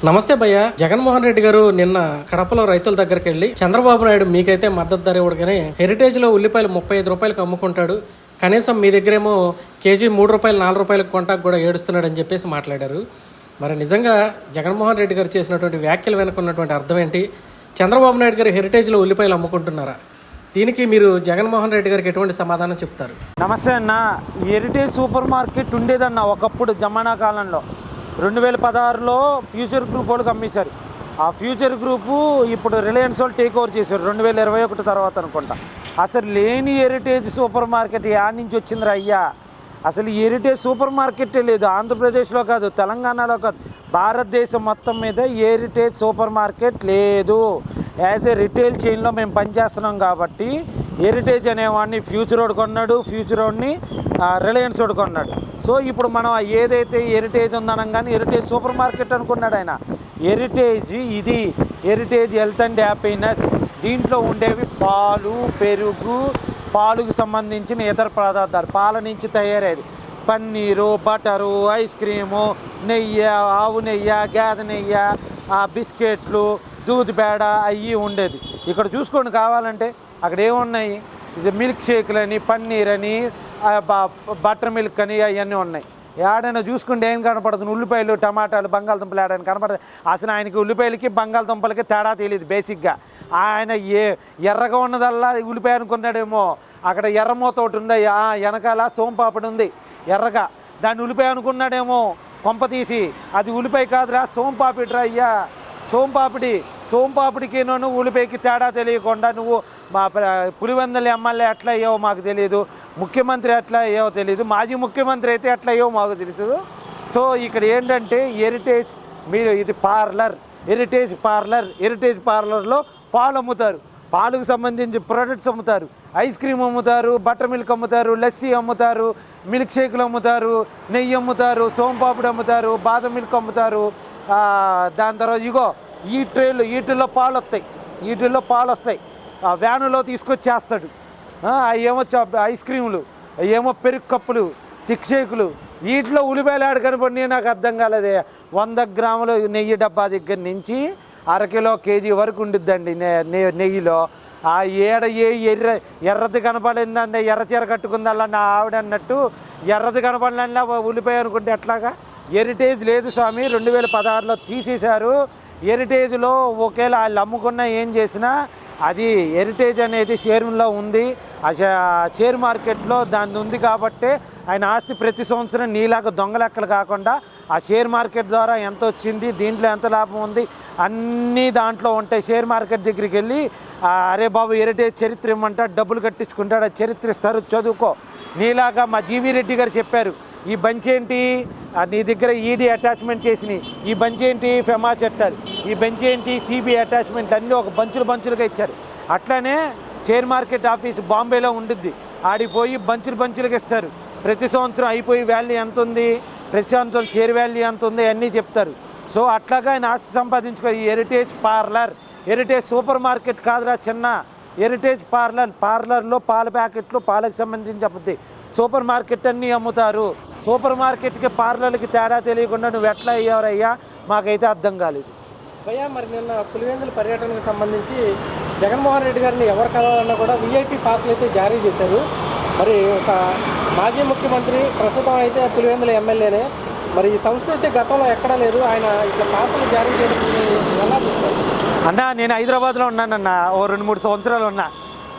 నమస్తే భయ్య. జగన్మోహన్ రెడ్డి గారు నిన్న కడపలో రైతుల దగ్గరికి వెళ్ళి చంద్రబాబు నాయుడు మీకైతే మద్దతు ధర ఇవ్వడు కానీ హెరిటేజ్ లో ఉల్లిపాయలు 35 రూపాయలకు అమ్ముకుంటాడు, కనీసం మీ దగ్గరేమో కేజీ 3 రూపాయలు 4 రూపాయలకు కొంటాకు కూడా ఏడుస్తున్నాడు అని చెప్పేసి మాట్లాడారు. మరి నిజంగా జగన్మోహన్ రెడ్డి గారు చేసినటువంటి వ్యాఖ్యలు వెనుకున్నటువంటి అర్థం ఏంటి? చంద్రబాబు నాయుడు గారు హెరిటేజ్ లో ఉల్లిపాయలు అమ్ముకుంటున్నారా? దీనికి మీరు జగన్మోహన్ రెడ్డి గారికి ఎటువంటి సమాధానం చెప్తారు? నమస్తే అన్న. హెరిటేజ్ సూపర్ మార్కెట్ ఉండేదన్న ఒకప్పుడు జమానా కాలంలో 2016లో ఫ్యూచర్ గ్రూప్ వాళ్ళకి అమ్మేశారు. ఆ ఫ్యూచర్ గ్రూపు ఇప్పుడు రిలయన్స్ వాళ్ళు టేక్ ఓవర్ చేశారు 2021 తర్వాత అనుకుంటా. అసలు లేని హెరిటేజ్ సూపర్ మార్కెట్ యాడ్ నుంచి వచ్చిందిరా అయ్యా. అసలు హెరిటేజ్ సూపర్ మార్కెటే లేదు ఆంధ్రప్రదేశ్లో కాదు, తెలంగాణలో కాదు, భారతదేశం మొత్తం మీద హెరిటేజ్ సూపర్ మార్కెట్ లేదు. యాజ్ ఏ రిటైల్ చైన్లో మేము పనిచేస్తున్నాం కాబట్టి హెరిటేజ్ అనేవాడిని ఫ్యూచర్ వాడు కొన్నాడు, ఫ్యూచర్ వాడిని రిలయన్స్ వాడు కొన్నాడు. సో ఇప్పుడు మనం ఏదైతే హెరిటేజ్ ఉందనగానే హెరిటేజ్ సూపర్ మార్కెట్ అనుకున్నాడు ఆయన. హెరిటేజ్ ఇది హెరిటేజ్ హెల్త్ అండ్ హ్యాపీనెస్. దీంట్లో ఉండేవి పాలు, పెరుగు, పాలుకు సంబంధించిన ఇతర పదార్థాలు, పాల నుంచి తయారయ్యేది పన్నీరు, బటరు, ఐస్ క్రీము, నెయ్యి, ఆవు నెయ్యి, గేదె నెయ్యి, బిస్కెట్లు, దూద్ పేడ అవి ఉండేది. ఇక్కడ చూసుకోండి కావాలంటే అక్కడ ఏమున్నాయి, ఇది మిల్క్ షేక్లు అని, పన్నీర్ అని, బటర్ మిల్క్ అని అవన్నీ ఉన్నాయి. ఏడైనా చూసుకుంటే ఏం కనపడుతుంది? ఉల్లిపాయలు, టమాటాలు, బంగాళదుంపలు ఏడైనా కనపడుతుంది? అసలు ఆయనకి ఉల్లిపాయలకి బంగాళదుంపలకి తేడా తెలియదు బేసిక్గా. ఆయన ఎర్రగా ఉన్నదల్లా ఉల్లిపాయ అనుకున్నాడేమో. అక్కడ ఎర్రమూత ఒకటి ఉంది, వెనకాల సోంపాపిడి ఉంది ఎర్రగా, దాన్ని ఉల్లిపాయ అనుకున్నాడేమో కొంప తీసి. అది ఉల్లిపాయ కాదురా, సోంపాపిడిరా అయ్యా, సోంపాపిడి. సోంపాపిడికి నువ్వు ఉల్లిపాయకి తేడా తెలియకుండా నువ్వు మా పులివెందుల ఎమ్మెల్యే ఎట్లా అయ్యావో మాకు తెలియదు, ముఖ్యమంత్రి ఎట్లా అయ్యావో తెలియదు, మాజీ ముఖ్యమంత్రి అయితే ఎట్లా అయ్యావో మాకు తెలుసు. సో ఇక్కడ ఏంటంటే హెరిటేజ్ మీరు ఇది పార్లర్, హెరిటేజ్ పార్లర్. హెరిటేజ్ పార్లర్లో పాలు అమ్ముతారు, పాలకు సంబంధించి ప్రొడక్ట్స్ అమ్ముతారు, ఐస్ క్రీమ్ అమ్ముతారు, బటర్ మిల్క్ అమ్ముతారు, లస్సీ అమ్ముతారు, మిల్క్ షేకులు అమ్ముతారు, నెయ్యి అమ్ముతారు, సోంపాపిడి అమ్ముతారు, బాదం మిల్క్ అమ్ముతారు. దాని తర్వాత ఇగో ఈ ట్రేలు, వీటిల్లో పాలు వస్తాయి, వీటిల్లో పాలు వస్తాయి, వ్యానులో తీసుకొచ్చేస్తాడు. ఏమో ఐస్ క్రీములు, ఏమో పెరుగు కప్పులు, థిక్ షేకులు, వీటిలో ఉల్లిపాయలు ఆడ కనపడి నాకు అర్థం కాలేదే. 100 గ్రాముల నెయ్యి డబ్బా దగ్గర నుంచి అరకిలో కేజీ వరకు ఉండిద్దండి నెయ్యిలో. ఆ ఏడ ఎర్రది కనపడిందండి, ఎర్ర చీర కట్టుకుందల్లా నా ఆవిడ అన్నట్టు ఎర్రది కనపడినా ఉల్లిపాయ అనుకుంటే ఎట్లాగా? హెరిటేజ్ లేదు స్వామి, 2016లో తీసేశారు. హెరిటేజ్లో ఒకేలా వాళ్ళు అమ్ముకున్నా ఏం చేసినా అది హెరిటేజ్ అనేది షేర్లో ఉంది, ఆ షేర్ మార్కెట్లో దాని ఉంది కాబట్టే ఆయన ఆస్తి ప్రతి సంవత్సరం నీలాగా దొంగలెక్కలు కాకుండా ఆ షేర్ మార్కెట్ ద్వారా ఎంత వచ్చింది, దీంట్లో ఎంత లాభం ఉంది, అన్నీ దాంట్లో ఉంటాయి. షేర్ మార్కెట్ దగ్గరికి వెళ్ళి అరే బాబు హెరిటేజ్ చరిత్ర ఇమ్మంటాడు, డబ్బులు కట్టించుకుంటాడు, అది చరిత్ర ఇస్తారు, చదువుకో. నీలాగా మా జీవీ రెడ్డి గారు చెప్పారు, ఈ బంచ్ ఏంటి నీ దగ్గర ఈడీ అటాచ్మెంట్ చేసినాయి, ఈ బంచ్ ఏంటి ఫెమా చట్టాలు, ఈ బెంచ్ ఏంటి సిబిఐ అటాచ్మెంట్, అన్నీ ఒక బంచులుగా ఇచ్చారు. అట్లానే షేర్ మార్కెట్ ఆఫీస్ బాంబేలో ఉండిద్ది, ఆడిపోయి బంచులుగా ఇస్తారు. ప్రతి సంవత్సరం అయిపోయి వాల్యూ ఎంత ఉంది, ప్రతి సంవత్సరం షేర్ వాల్యూ ఎంత ఉంది అన్నీ చెప్తారు. సో అట్లాగా ఆయన ఆస్తి సంపాదించుకో. ఈ heritage parlour, heritage super market కాదురా చిన్న, హెరిటేజ్ పార్లర్. పార్లర్లో పాల ప్యాకెట్లు, పాలకు సంబంధించి అప్పుద్ది. సూపర్ మార్కెట్ అన్నీ అమ్ముతారు. సూపర్ మార్కెట్కి పార్లర్కి తేడా తెలియకుండా నువ్వు ఎట్లా అయ్యావరయ్యా మాకైతే అర్థం కాలేదు భయ్యా. మరి నిన్న పులివెందుల పర్యటనకు సంబంధించి జగన్మోహన్ రెడ్డి గారిని ఎవరు కలవాలన్నా కూడా విఐపి పాస్లు అయితే జారీ చేశారు. మరి ఒక మాజీ ముఖ్యమంత్రి, ప్రస్తుతం అయితే పులివెందుల ఎమ్మెల్యేనే, మరి ఈ సంస్కృతి గతంలో ఎక్కడా లేదు. ఆయన ఇట్లా పాస్లు జారీ చేయడం ఎలా చూస్తారు అన్న? నేను హైదరాబాద్లో ఉన్నానన్న, ఓ 2-3 సంవత్సరాలు ఉన్నా.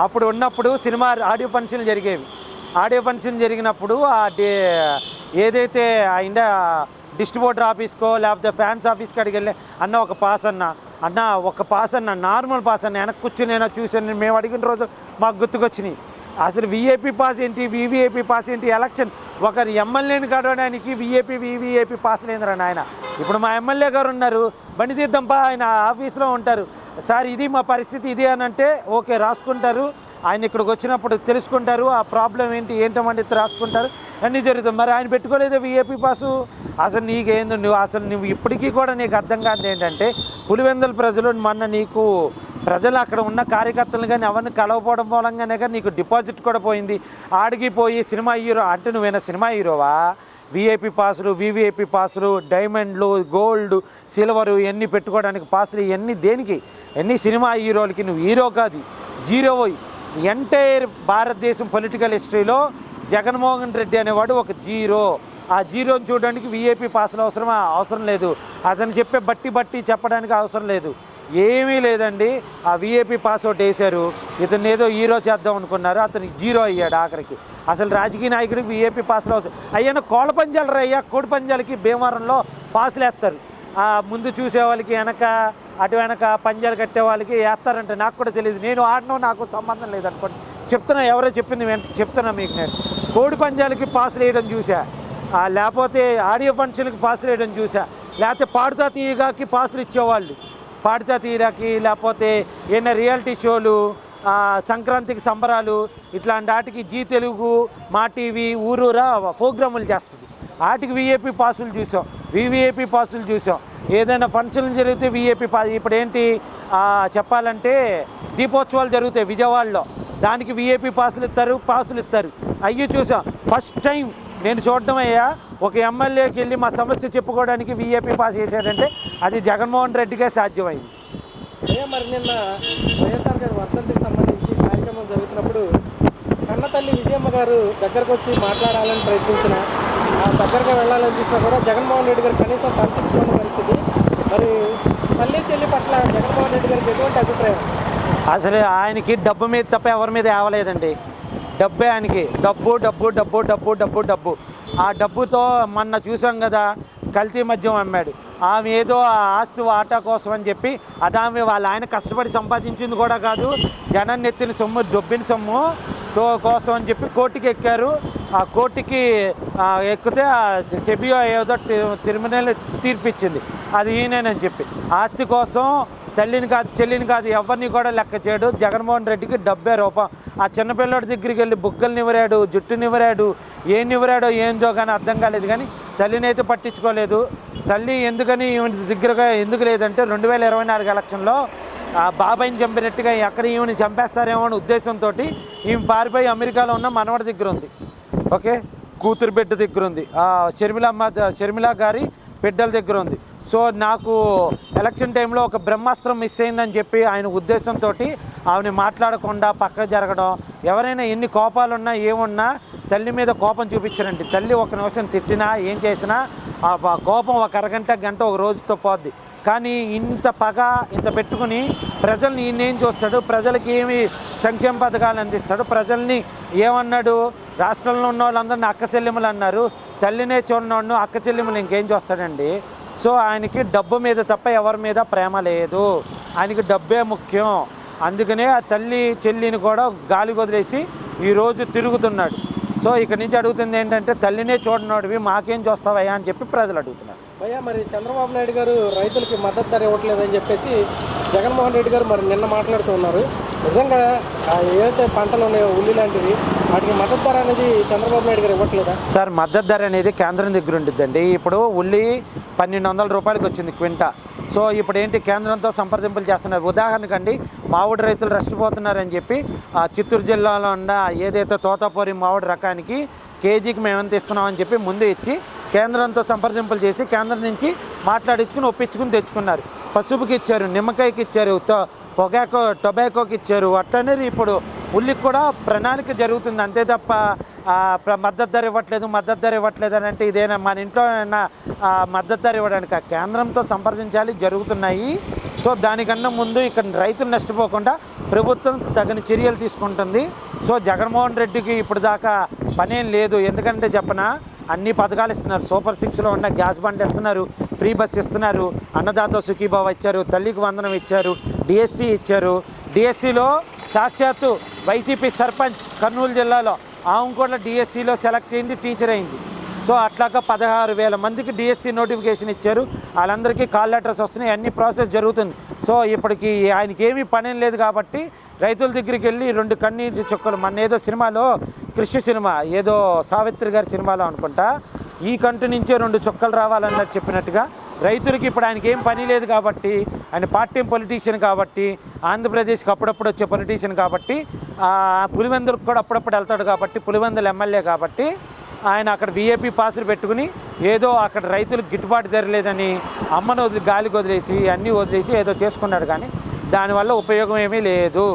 అప్పుడు ఉన్నప్పుడు సినిమా ఆడియో ఫంక్షన్లు జరిగేవి. ఆడియో ఫంక్షన్ జరిగినప్పుడు ఏదైతే ఇండియా డిస్ట్రిబ్యూటర్ ఆఫీస్కో లేకపోతే ఫ్యాన్స్ ఆఫీస్కి అడిగి వెళ్ళి అన్న ఒక పాస్ అన్న ఒక పాస్ అన్న, నార్మల్ పాస్ అన్న, వెనక్కి కూర్చొని నేను చూసాను, మేము అడిగిన రోజులు మాకు గుర్తుకొచ్చినాయి. అసలు విఐపి పాస్ ఏంటి, వివిఐపి పాస్ ఏంటి? ఎలక్షన్ ఒకరి ఎమ్మెల్యేని కడవడానికి వివిఐపి పాస్ లేదురా నాయన. ఇప్పుడు మా ఎమ్మెల్యే గారు ఉన్నారు, బండి తీద్దాంపా, ఆయన ఆఫీస్లో ఉంటారు, సార్ ఇది మా పరిస్థితి ఇది అని అంటే ఓకే రాసుకుంటారు. ఆయన ఇక్కడికి వచ్చినప్పుడు తెలుసుకుంటారు, ఆ ప్రాబ్లం ఏంటమంటే రాసుకుంటారు, అన్నీ జరుగుతుంది. మరి ఆయన పెట్టుకోలేదే విఐపి పాసు. అసలు నీకేందో నువ్వు ఇప్పటికీ కూడా నీకు అర్థం కాదు ఏంటంటే, పులివెందుల ప్రజలు మొన్న నీకు ప్రజలు అక్కడ ఉన్న కార్యకర్తలు కానీ ఎవరిని కలవపోవడం మూలంగానే కానీ నీకు డిపాజిట్ కూడా పోయింది. ఆడికి పోయి సినిమా హీరో అంటే నువ్వేనా సినిమా హీరోవా? విఐపి పాసులు, వివిఐపి పాసులు, డైమండ్లు, గోల్డ్, సిల్వరు ఇవన్నీ పెట్టుకోవడానికి పాసులు, ఇవన్నీ దేనికి? ఎన్ని సినిమా హీరోలకి. నువ్వు హీరో కాదు, జీరో. ఎంటైర్ భారతదేశం పొలిటికల్ హిస్టరీలో జగన్మోహన్ రెడ్డి అనేవాడు ఒక జీరో. ఆ జీరోని చూడడానికి విఐపి పాసులు అవసరం లేదు. అతను చెప్పే బట్టి చెప్పడానికి అవసరం లేదు. ఏమీ లేదండి. ఆ విఐపి పాస్ ఒకటి వేశారు, ఇతను ఏదో హీరో చేద్దాం అనుకున్నారు, అతనికి జీరో అయ్యాడు ఆఖరికి. అసలు రాజకీయ నాయకుడికి విఐపి పాసులు అవసరం. అయ్యా కోళ్ళ పంజాలు రయ్యా, కోడి పంజాలకి భీమవరంలో పాసులు వేస్తారు. ముందు చూసే వాళ్ళకి అటు వెనక పంజాలు కట్టే వాళ్ళకి వేస్తారంటే నాకు కూడా తెలియదు. నేను ఆడను, నాకు సంబంధం లేదనుకోండి. చెప్తున్నా, ఎవరో చెప్పింది చెప్తున్నా మీకు. నేను కోడి పంజాలకి పాసులు వేయడం చూసా, లేకపోతే ఆడియో ఫంక్షన్కి పాసులు వేయడం చూసా, లేకపోతే పాడుతా తీయగాకి పాసులు ఇచ్చేవాళ్ళు. పాడుతా తీయడానికి, లేకపోతే ఏమైనా రియాలిటీ షోలు, సంక్రాంతికి సంబరాలు, ఇట్లాంటి వాటికి జీ తెలుగు, మా టీవీ ఊరూరా ప్రోగ్రాములు చేస్తుంది. వాటికి విఐపి పాసులు చూసాం, వివిఐపి పాసులు చూసాం. ఏదైనా ఫంక్షన్లు జరిగితే విఐపి పాస్. ఇప్పుడు ఏంటి చెప్పాలంటే దీపోత్సవాలు జరుగుతాయి విజయవాడలో, దానికి విఐపి పాసులు ఇస్తారు. అయ్యి చూసాం. ఫస్ట్ టైం నేను చూడడం అయ్యా, ఒక ఎమ్మెల్యేకి వెళ్ళి మా సమస్య చెప్పుకోవడానికి విఐపి పాస్ చేశాడంటే అది జగన్మోహన్ రెడ్డికే సాధ్యమైంది. మరి నిన్న వైఎస్ఆర్ గారి వర్ధంతికి సంబంధించి కార్యక్రమం జరుగుతున్నప్పుడు కన్నతల్లి విజయమ్మ గారు దగ్గరకు వచ్చి మాట్లాడాలని ప్రయత్నించిన, దగ్గరగా వెళ్ళాలని చూసినా కూడా జగన్మోహన్ రెడ్డి గారు కనీసం తలపించుకోని పరిస్థితి. మరి తల్లి చెల్లి పట్ల జగన్మోహన్ రెడ్డి గారికి ఎటువంటి అభిప్రాయం? అసలు ఆయనకి డబ్బు మీద తప్ప ఎవరి మీద ఏవలేదండి. డబ్బే ఆయనకి. డబ్బు. ఆ డబ్బుతో మొన్న చూసాం కదా, కల్తీ మద్యం అమ్మాడు. ఆమె ఏదో ఆ ఆస్తి వాటా కోసం అని చెప్పి, అది ఆమె వాళ్ళ ఆయన కష్టపడి సంపాదించింది కూడా కాదు, జనం నెత్తిన సొమ్ము, దొబ్బిన సొమ్ము కోసం అని చెప్పి కోర్టుకి ఎక్కారు. ఆ కోర్టుకి ఎక్కితే సెబియో ఏదో క్రిమినల్ తీర్పిచ్చింది, అది ఈయనేనని చెప్పి. ఆస్తి కోసం తల్లిని కాదు, చెల్లిని కాదు, ఎవరిని కూడా లెక్క చేయడు. జగన్మోహన్ రెడ్డికి డబ్బే రూపం. ఆ చిన్నపిల్లడి దగ్గరికి వెళ్ళి బుగ్గలు నివరాడు, జుట్టు నివరాడు, ఏం నివరాడో ఏందో కానీ అర్థం కాలేదు. కానీ తల్లిని అయితే పట్టించుకోలేదు. తల్లి ఎందుకని దగ్గరగా ఎందుకు లేదంటే 2024 ఎలక్షన్లో బాబాయిని చంపినట్టుగా ఎక్కడ ఈమెని చంపేస్తారేమో అనే ఉద్దేశంతో ఈమె పారిపోయి అమెరికాలో ఉన్న మనవడి దగ్గర ఉంది. ఓకే, కూతురు బిడ్డ దగ్గర ఉంది, షర్మిల గారి బిడ్డల దగ్గర ఉంది. సో నాకు ఎలక్షన్ టైంలో ఒక బ్రహ్మాస్త్రం మిస్ అయిందని చెప్పి ఆయన ఉద్దేశంతో ఆమెను మాట్లాడకుండా పక్క జరగడం. ఎవరైనా ఎన్ని కోపాలున్నా ఏమున్నా తల్లి మీద కోపం చూపించారండి. తల్లి ఒక నిమిషం తిట్టినా ఏం చేసినా ఆ కోపం ఒక అరగంట గంట ఒక రోజుతో పోద్ది. కానీ ఇంత పగ ఇంత పెట్టుకుని ప్రజల్ని ఈయనేం చూస్తాడు, ప్రజలకి ఏమి సంక్షేమ పథకాలు అందిస్తాడు, ప్రజల్ని ఏమన్నాడు, రాష్ట్రంలో ఉన్న వాళ్ళందరినీ అక్క చెల్లెములు అన్నారు, తల్లినే చూడనోడు అక్క చెల్లెములు ఇంకేం చూస్తాడండి. సో ఆయనకి డబ్బు మీద తప్ప ఎవరి మీద ప్రేమ లేదు, ఆయనకి డబ్బే ముఖ్యం. అందుకనే ఆ తల్లి చెల్లిని కూడా గాలి వదిలేసి ఈరోజు తిరుగుతున్నాడు. సో ఇక్కడ నుంచి అడుగుతుంది ఏంటంటే, తల్లినే చూడనోడివి మాకేం చూస్తావయ్యా అని చెప్పి ప్రజలు అడుగుతున్నారు. భయ్యా, మరి చంద్రబాబు నాయుడు గారు రైతులకి మద్దతు ధర ఇవ్వట్లేదని చెప్పేసి జగన్మోహన్ రెడ్డి గారు మరి నిన్న మాట్లాడుతున్నారు. నిజంగా ఏదైతే పంటలు ఉన్నాయో ఉల్లి లాంటివి, వాటికి మద్దతు ధర అనేది చంద్రబాబు నాయుడు గారు ఇవ్వట్లేదా? సార్, మద్దతు ధర అనేది కేంద్రం దగ్గర ఉంటుందండి. ఇప్పుడు ఉల్లి 1200 రూపాయలకి వచ్చింది క్వింటా. సో ఇప్పుడు ఏంటి, కేంద్రంతో సంప్రదింపులు చేస్తున్నారు. ఉదాహరణకండి, మామిడి రైతులు నష్టపోతున్నారని చెప్పి చిత్తూరు జిల్లాలో ఉన్న ఏదైతే తోతాపూరి మామిడి రకానికి కేజీకి మేము ఎంత ఇస్తున్నామని చెప్పి ముందు ఇచ్చి కేంద్రంతో సంప్రదింపులు చేసి కేంద్రం నుంచి మాట్లాడించుకుని ఒప్పించుకుని తెచ్చుకున్నారు. పసుపుకి ఇచ్చారు, నిమ్మకాయకి ఇచ్చారు, టొబాకోకి ఇచ్చారు. అట్లనేది ఇప్పుడు ఉల్లికి కూడా ప్రణాళిక జరుగుతుంది. అంతే తప్ప మద్దతు ధర ఇవ్వట్లేదు అని అంటే ఇదేనా మన ఇంట్లో మద్దతు ధర ఇవ్వడానికి కేంద్రంతో సంప్రదించాలి, జరుగుతున్నాయి. సో దానికన్నా ముందు ఇక్కడ రైతులు నష్టపోకుండా ప్రభుత్వం తగిన చర్యలు తీసుకుంటుంది. సో జగన్మోహన్ రెడ్డికి ఇప్పుడు దాకా పనేం లేదు. ఎందుకంటే చెప్పనా, అన్ని పథకాలు ఇస్తున్నారు. సూపర్ 6లో ఉన్న గ్యాస్ బండ్ ఇస్తున్నారు, ఫ్రీ బస్ ఇస్తున్నారు, అన్నదాత సుఖీభావ ఇచ్చారు, తల్లికి వందనం ఇచ్చారు, డిఎస్సి ఇచ్చారు. డిఎస్సిలో సాక్షాత్తు వైసీపీ సర్పంచ్ కర్నూలు జిల్లాలో ఆమె కూడా డిఎస్సిలో సెలెక్ట్ అయింది, టీచర్ అయింది. సో అట్లాగా 16,000 మందికి డిఎస్సి నోటిఫికేషన్ ఇచ్చారు. వాళ్ళందరికీ కాల్ లెటర్స్ వస్తున్నాయి, అన్ని ప్రాసెస్ జరుగుతుంది. సో ఇప్పటికి ఆయనకి ఏమీ పనేం లేదు కాబట్టి రైతుల దగ్గరికి వెళ్ళి 2 కన్నీటి చుక్కలు, మన ఏదో సినిమాలో కృషి సినిమా ఏదో సావిత్రి గారి సినిమాలో అనుకుంటా, ఈ కంటి నుంచే 2 చుక్కలు రావాలన్నట్టు చెప్పినట్టుగా రైతులకి ఇప్పుడు ఆయనకి ఏం పని లేదు కాబట్టి, ఆయన పార్ట్ టైం పొలిటీషియన్ కాబట్టి, ఆంధ్రప్రదేశ్కి అప్పుడప్పుడు వచ్చే పొలిటీషియన్ కాబట్టి, పులివెందులకు కూడా అప్పుడప్పుడు వెళ్తాడు కాబట్టి, పులివెందుల ఎమ్మెల్యే కాబట్టి ఆయన అక్కడ విఐపి పాసులు పెట్టుకుని ఏదో అక్కడ రైతులకు గిట్టుబాటు ధర లేదని అమ్మను గాలికి వదిలేసి అన్నీ వదిలేసి ఏదో చేసుకున్నాడు, కానీ దానివల్ల ఉపయోగం ఏమీ లేదు.